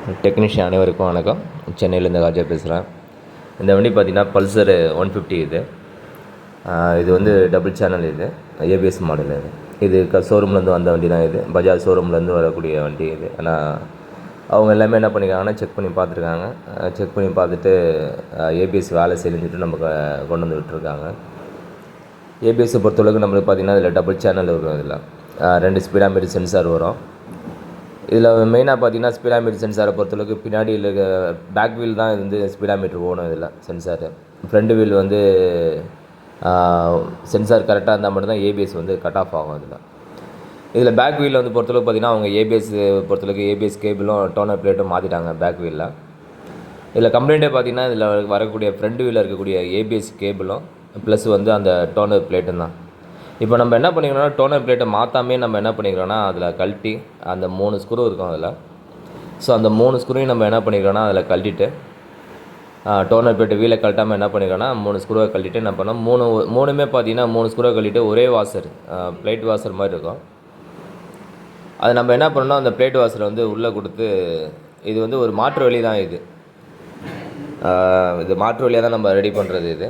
Technician அனைவருக்கும் வணக்கம். சென்னையிலேருந்து ராஜா பேசுகிறேன். இந்த வண்டி பார்த்திங்கன்னா பல்சர் 150 இது. இது வந்து டபுள் சேனல், இது ஏபிஎஸ் மாடல். இது ஷோரூம்லேருந்து வந்த வண்டி தான். இது பஜாஜ் ஷோரூம்லேருந்து வரக்கூடிய வண்டி இது. ஆனால் அவங்க எல்லாமே என்ன பண்ணியிருக்காங்கன்னா செக் பண்ணி பார்த்துருக்காங்க. செக் பண்ணி பார்த்துட்டு ஏபிஎஸ் வேலை செய்யணுன்னு நமக்கு கொண்டு வந்து விட்டுருக்காங்க. ஏபிஎஸ்ஸை பொறுத்தளவுக்கு நம்மளுக்கு பார்த்திங்கன்னா இதில் டபுள் சேனல் வரும். இதில் 2 ஸ்பீடாமீட்டர் சென்சார் வரும். இதில் மெயினாக பார்த்தீங்கன்னா ஸ்பீடாமீட்டர் சென்சாரை பொறுத்தளவுக்கு பின்னாடி இருக்க பேக் வீல் தான் இது வந்து ஸ்பீடாமீட்டர் ஓடும். இதில் சென்சாரு ஃப்ரண்ட் வீல் வந்து சென்சார் கரெக்டாக இருந்தால் மட்டும்தான் ஏபிஎஸ் வந்து கட் ஆஃப் ஆகும். இதில் பேக் வீலில் வந்து பொறுத்தளவுக்கு பார்த்திங்கன்னா அவங்க ஏபிஎஸ் பொறுத்தளவுக்கு ஏபிஎஸ் கேபிளும் டோனர் பிளேட்டும் மாற்றிட்டாங்க பேக் வீலில். இதில் கம்ப்ளைண்ட்டே பார்த்திங்கன்னா இதில் வரக்கூடிய ஃப்ரண்ட் வீலில் இருக்கக்கூடிய ஏபிஎஸ் கேபிளும் ப்ளஸ் வந்து அந்த டோனர் பிளேட்டும் தான். இப்போ நம்ம என்ன பண்ணிக்கிறோம்னா டோனர் பிளேட்டை மாற்றாமே நம்ம என்ன பண்ணிக்கிறோன்னா அதில் கழட்டி அந்த 3 ஸ்க்ரூ இருக்கும் அதில். ஸோ அந்த 3 ஸ்க்ரூவையும் நம்ம என்ன பண்ணிக்கிறோன்னா அதில் கழட்டிட்டு டோனர் பிளேட்டு வீலை கழட்டாமல் என்ன பண்ணிக்கிறோன்னா 3 ஸ்க்ரூவை கழட்டிட்டு என்ன பண்ணோம், மூணுமே பார்த்தீங்கன்னா 3 ஸ்க்ரூவை கழட்டிட்டு ஒரே வாசர் பிளேட் வாசர் மாதிரி இருக்கும். அது நம்ம என்ன பண்ணோம்னா அந்த பிளேட் வாசரை வந்து உள்ளே கொடுத்து, இது வந்து ஒரு மாற்று வழி தான். இது மாற்று வழியாக தான் நம்ம ரெடி பண்ணுறது. இது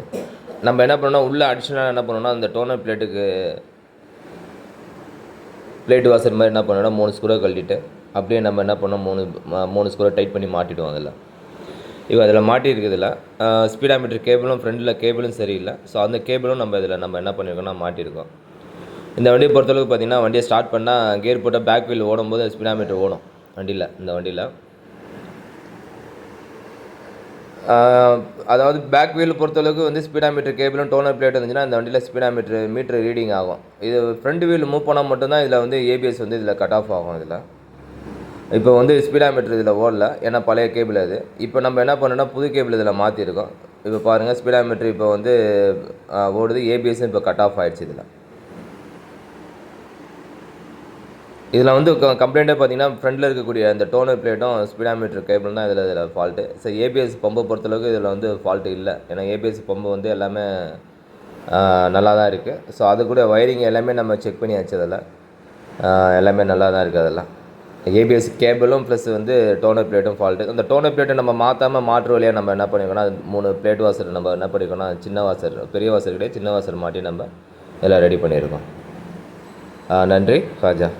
நம்ம என்ன பண்ணோம், உள்ளே அடிஷ்னலாக என்ன பண்ணோம்னா அந்த டோனர் பிளேட்டுக்கு பிளேட் வாசர் மாதிரி என்ன பண்ணோம்னா 3 ஸ்க்ரூவை கழட்டிட்டு அப்படியே நம்ம என்ன பண்ணோம் 3 ஸ்க்ரூவை டைட் பண்ணி மாட்டிடுவோம். அதில் இப்போ அதில் மாட்டியிருக்குதில்ல ஸ்பீடாமீட்டர் கேபிளும் ஃப்ரண்டில் கேபிளும் சரியில்லை. ஸோ அந்த கேபிளும் நம்ம இதில் நம்ம என்ன பண்ணியிருக்கோம்னா மாட்டியிருக்கோம். இந்த வண்டியை பொறுத்தளவுக்கு பார்த்திங்கன்னா வண்டியை ஸ்டார்ட் பண்ணால் கியர் போட்டால் பேக் வீல் ஓடும்போது ஸ்பீடாமீட்டர் ஓடும் வண்டியில். இந்த வண்டியில் அதாவது பேக் வீல் பொறுத்தளவுக்கு வந்து ஸ்பீடாமீட்டர் கேபிளும் டோனர் பிளேட் இருந்துச்சுன்னா இந்த வண்டியில் மீட்டர் ரீடிங் ஆகும். இது ஃப்ரண்ட் வீல் மூவ் பண்ணால் மட்டும்தான் இதில் வந்து ஏபிஎஸ் வந்து இதில் கட் ஆஃப் ஆகும். இதில் இப்போ வந்து ஸ்பீடாமீட்டர் இதில் ஓடல, ஏன்னா பழைய கேபிள் அது. இப்போ நம்ம என்ன பண்ணோன்னா புது கேபிள் இதில் மாற்றிருக்கோம். இப்போ பாருங்கள் ஸ்பீடாமீட்டர் இப்போ வந்து ஓடுது, ஏபிஎஸும் இப்போ கட் ஆஃப் ஆகிடுச்சு. இதில் வந்து கம்ப்ளைண்ட்டே பார்த்திங்கன்னா ஃப்ரண்டில் இருக்கக்கூடிய அந்த டோனர் பிளேட்டும் ஸ்பீடாமீட்டர் கேபிள் தான் இதில் ஃபால்ட்டு. ஸோ ஏபிஎஸ் பம்பை பொறுத்தளவுக்கு இதில் வந்து ஃபால்ட்டு இல்லை, ஏன்னா ஏபிஎஸ் பம்பு வந்து எல்லாமே நல்லா தான் இருக்குது. ஸோ அது கூட ஒயரிங் எல்லாமே நம்ம செக் பண்ணியாச்சு. அதில் எல்லாமே நல்லா தான் இருக்குது. அதெல்லாம் ஏபிஎஸ் கேபிளும் ப்ளஸ் வந்து டோனர் பிளேட்டும் ஃபால்ட்டு. அந்த டோனர் பிளேட்டை நம்ம மாற்றாமல் மாற்று வழியாக நம்ம என்ன பண்ணிக்கோன்னா 3 பிளேட் வாசர் நம்ம என்ன பண்ணிக்கோன்னா சின்ன வாசர், பெரிய வாசர் கிடையாது, சின்ன வாசர் மாட்டி நம்ம எல்லாம் ரெடி பண்ணியிருக்கோம். நன்றி ராஜா.